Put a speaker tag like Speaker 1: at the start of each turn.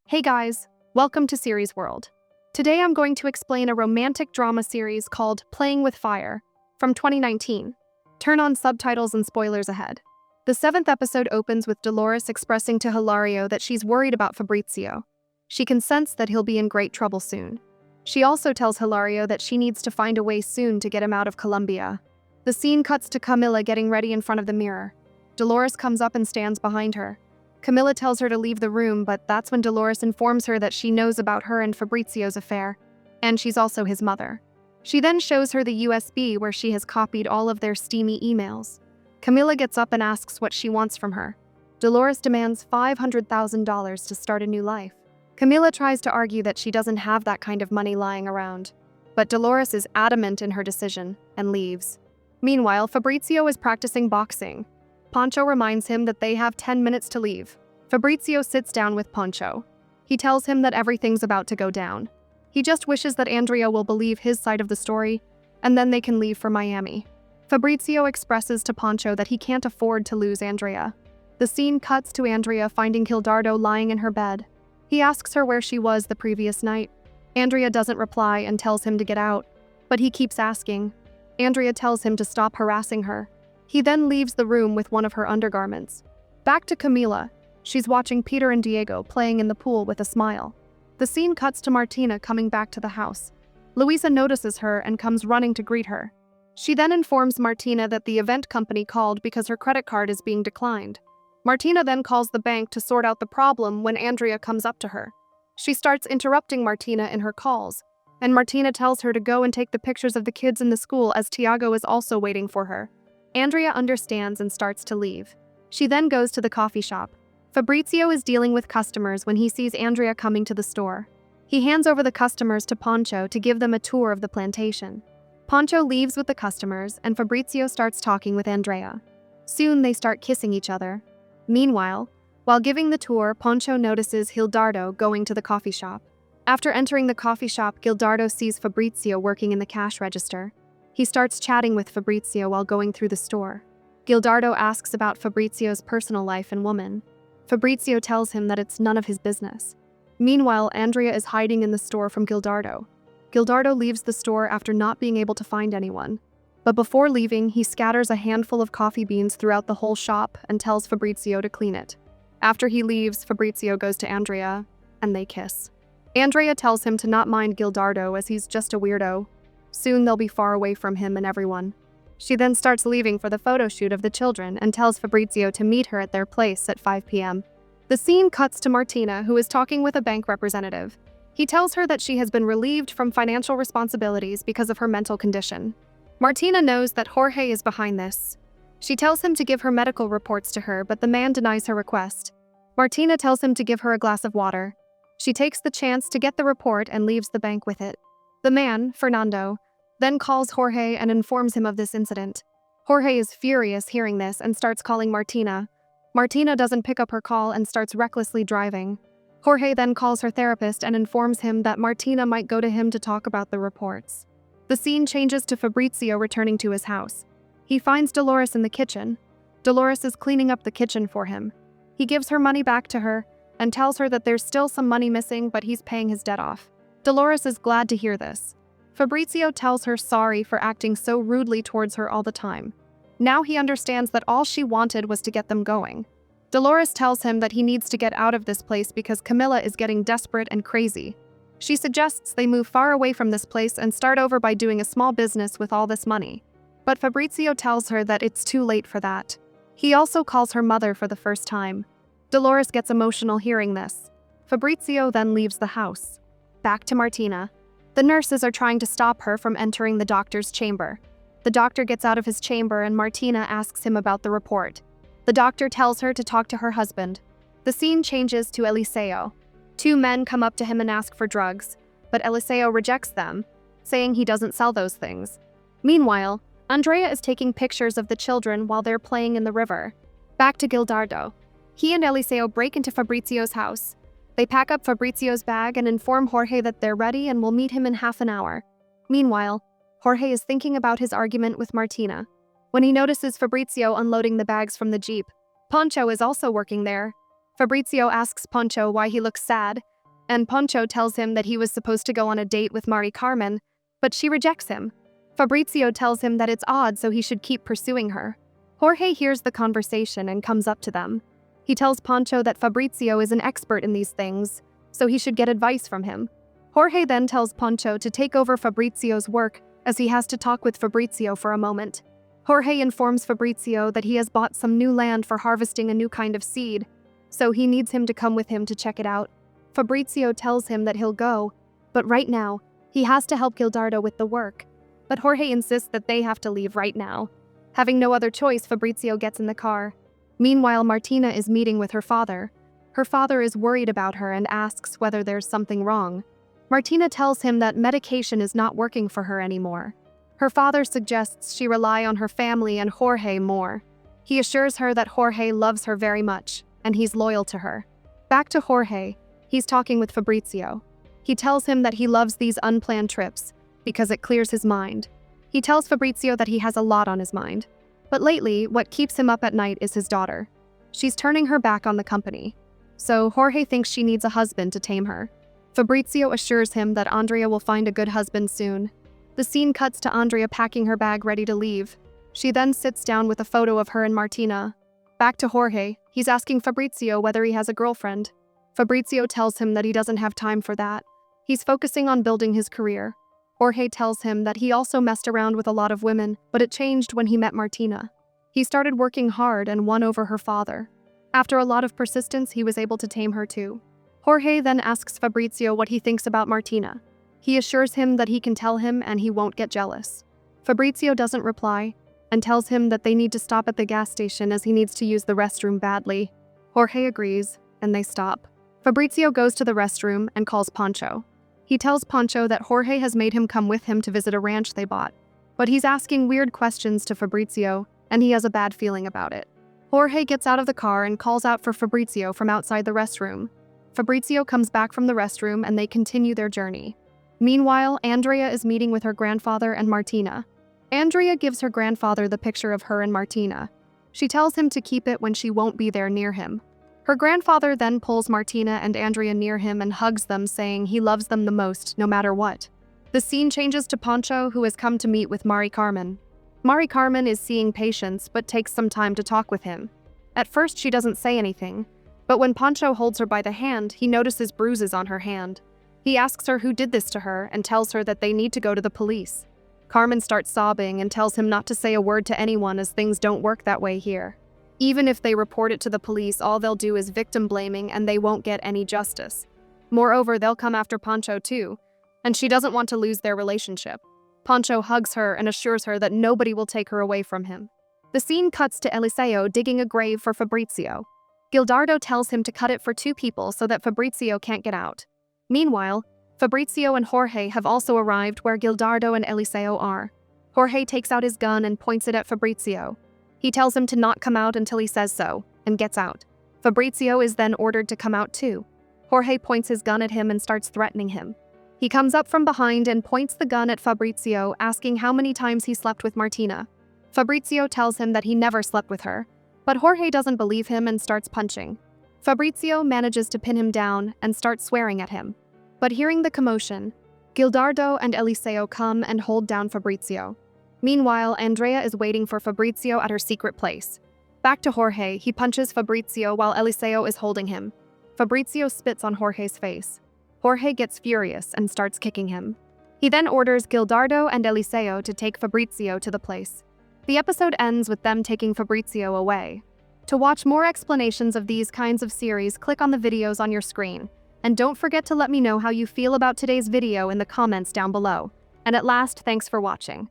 Speaker 1: Hey guys, welcome to Series World. Today I'm going to explain a romantic drama series called Playing with Fire from 2019. Turn on subtitles and spoilers ahead. The 7th episode opens with Dolores expressing to Hilario that she's worried about Fabrizio. She can sense that he'll be in great trouble soon. She also tells Hilario that she needs to find a way soon to get him out of Colombia. The scene cuts to Camila getting ready in front of the mirror. Dolores comes up and stands behind her. Camila tells her to leave the room, but that's when Dolores informs her that she knows about her and Fabrizio's affair, and she's also his mother. She then shows her the USB where she has copied all of their steamy emails. Camila gets up and asks what she wants from her. Dolores demands $500,000 to start a new life. Camila tries to argue that she doesn't have that kind of money lying around, but Dolores is adamant in her decision and leaves. Meanwhile, Fabrizio is practicing boxing. Poncho reminds him that they have 10 minutes to leave. Fabrizio sits down with Poncho. He tells him that everything's about to go down. He just wishes that Andrea will believe his side of the story, and then they can leave for Miami. Fabrizio expresses to Poncho that he can't afford to lose Andrea. The scene cuts to Andrea finding Gildardo lying in her bed. He asks her where she was the previous night. Andrea doesn't reply and tells him to get out, but he keeps asking. Andrea tells him to stop harassing her. He then leaves the room with one of her undergarments. Back to Camila. She's watching Peter and Diego playing in the pool with a smile. The scene cuts to Martina coming back to the house. Luisa notices her and comes running to greet her. She then informs Martina that the event company called because her credit card is being declined. Martina then calls the bank to sort out the problem when Andrea comes up to her. She starts interrupting Martina in her calls, and Martina tells her to go and take the pictures of the kids in the school as Tiago is also waiting for her. Andrea understands and starts to leave. She then goes to the coffee shop. Fabrizio is dealing with customers when he sees Andrea coming to the store. He hands over the customers to Poncho to give them a tour of the plantation. Poncho leaves with the customers, and Fabrizio starts talking with Andrea. Soon they start kissing each other. Meanwhile, while giving the tour, Poncho notices Gildardo going to the coffee shop. After entering the coffee shop, Gildardo sees Fabrizio working in the cash register. He starts chatting with Fabrizio while going through the store. Gildardo asks about Fabrizio's personal life and woman. Fabrizio tells him that it's none of his business. Meanwhile, Andrea is hiding in the store from Gildardo. Gildardo leaves the store after not being able to find anyone. But before leaving, he scatters a handful of coffee beans throughout the whole shop and tells Fabrizio to clean it. After he leaves, Fabrizio goes to Andrea, and they kiss. Andrea tells him to not mind Gildardo as he's just a weirdo. Soon they'll be far away from him and everyone. She then starts leaving for the photo shoot of the children and tells Fabrizio to meet her at their place at 5 p.m. The scene cuts to Martina, who is talking with a bank representative. He tells her that she has been relieved from financial responsibilities because of her mental condition. Martina knows that Jorge is behind this. She tells him to give her medical reports to her, but the man denies her request. Martina tells him to give her a glass of water. She takes the chance to get the report and leaves the bank with it. The man, Fernando, then calls Jorge and informs him of this incident. Jorge is furious hearing this and starts calling Martina. Martina doesn't pick up her call and starts recklessly driving. Jorge then calls her therapist and informs him that Martina might go to him to talk about the reports. The scene changes to Fabrizio returning to his house. He finds Dolores in the kitchen. Dolores is cleaning up the kitchen for him. He gives her money back to her and tells her that there's still some money missing, but he's paying his debt off. Dolores is glad to hear this. Fabrizio tells her sorry for acting so rudely towards her all the time. Now he understands that all she wanted was to get them going. Dolores tells him that he needs to get out of this place because Camila is getting desperate and crazy. She suggests they move far away from this place and start over by doing a small business with all this money. But Fabrizio tells her that it's too late for that. He also calls her mother for the first time. Dolores gets emotional hearing this. Fabrizio then leaves the house. Back to Martina. The nurses are trying to stop her from entering the doctor's chamber. The doctor gets out of his chamber and Martina asks him about the report. The doctor tells her to talk to her husband. The scene changes to Eliseo. Two men come up to him and ask for drugs, but Eliseo rejects them, saying he doesn't sell those things. Meanwhile, Andrea is taking pictures of the children while they're playing in the river. Back to Gildardo. He and Eliseo break into Fabrizio's house. They pack up Fabrizio's bag and inform Jorge that they're ready and will meet him in half an hour. Meanwhile, Jorge is thinking about his argument with Martina. When he notices Fabrizio unloading the bags from the Jeep, Poncho is also working there. Fabrizio asks Poncho why he looks sad, and Poncho tells him that he was supposed to go on a date with Mari Carmen, but she rejects him. Fabrizio tells him that it's odd, so he should keep pursuing her. Jorge hears the conversation and comes up to them. He tells Poncho that Fabrizio is an expert in these things, so he should get advice from him. Jorge then tells Poncho to take over Fabrizio's work, as he has to talk with Fabrizio for a moment. Jorge informs Fabrizio that he has bought some new land for harvesting a new kind of seed, so he needs him to come with him to check it out. Fabrizio tells him that he'll go, but right now, he has to help Gildardo with the work. But Jorge insists that they have to leave right now. Having no other choice, Fabrizio gets in the car. Meanwhile, Martina is meeting with her father. Her father is worried about her and asks whether there's something wrong. Martina tells him that medication is not working for her anymore. Her father suggests she rely on her family and Jorge more. He assures her that Jorge loves her very much, and he's loyal to her. Back to Jorge, he's talking with Fabrizio. He tells him that he loves these unplanned trips, because it clears his mind. He tells Fabrizio that he has a lot on his mind. But lately, what keeps him up at night is his daughter. She's turning her back on the company. So Jorge thinks she needs a husband to tame her. Fabrizio assures him that Andrea will find a good husband soon. The scene cuts to Andrea packing her bag ready to leave. She then sits down with a photo of her and Martina. Back to Jorge, he's asking Fabrizio whether he has a girlfriend. Fabrizio tells him that he doesn't have time for that. He's focusing on building his career. Jorge tells him that he also messed around with a lot of women, but it changed when he met Martina. He started working hard and won over her father. After a lot of persistence, he was able to tame her too. Jorge then asks Fabrizio what he thinks about Martina. He assures him that he can tell him and he won't get jealous. Fabrizio doesn't reply and tells him that they need to stop at the gas station as he needs to use the restroom badly. Jorge agrees, and they stop. Fabrizio goes to the restroom and calls Poncho. He tells Poncho that Jorge has made him come with him to visit a ranch they bought, but he's asking weird questions to Fabrizio, and he has a bad feeling about it. Jorge gets out of the car and calls out for Fabrizio from outside the restroom. Fabrizio comes back from the restroom and they continue their journey. Meanwhile, Andrea is meeting with her grandfather and Martina. Andrea gives her grandfather the picture of her and Martina. She tells him to keep it when she won't be there near him. Her grandfather then pulls Martina and Andrea near him and hugs them, saying he loves them the most, no matter what. The scene changes to Poncho, who has come to meet with Mari Carmen. Mari Carmen is seeing patients, but takes some time to talk with him. At first, she doesn't say anything, but when Poncho holds her by the hand, he notices bruises on her hand. He asks her who did this to her and tells her that they need to go to the police. Carmen starts sobbing and tells him not to say a word to anyone as things don't work that way here. Even if they report it to the police, all they'll do is victim blaming and they won't get any justice. Moreover, they'll come after Poncho too, and she doesn't want to lose their relationship. Poncho hugs her and assures her that nobody will take her away from him. The scene cuts to Eliseo digging a grave for Fabrizio. Gildardo tells him to cut it for 2 people so that Fabrizio can't get out. Meanwhile, Fabrizio and Jorge have also arrived where Gildardo and Eliseo are. Jorge takes out his gun and points it at Fabrizio. He tells him to not come out until he says so, and gets out. Fabrizio is then ordered to come out too. Jorge points his gun at him and starts threatening him. He comes up from behind and points the gun at Fabrizio, asking how many times he slept with Martina. Fabrizio tells him that he never slept with her, but Jorge doesn't believe him and starts punching. Fabrizio manages to pin him down and starts swearing at him. But hearing the commotion, Gildardo and Eliseo come and hold down Fabrizio. Meanwhile, Andrea is waiting for Fabrizio at her secret place. Back to Jorge, he punches Fabrizio while Eliseo is holding him. Fabrizio spits on Jorge's face. Jorge gets furious and starts kicking him. He then orders Gildardo and Eliseo to take Fabrizio to the place. The episode ends with them taking Fabrizio away. To watch more explanations of these kinds of series, click on the videos on your screen. And don't forget to let me know how you feel about today's video in the comments down below. And at last, thanks for watching.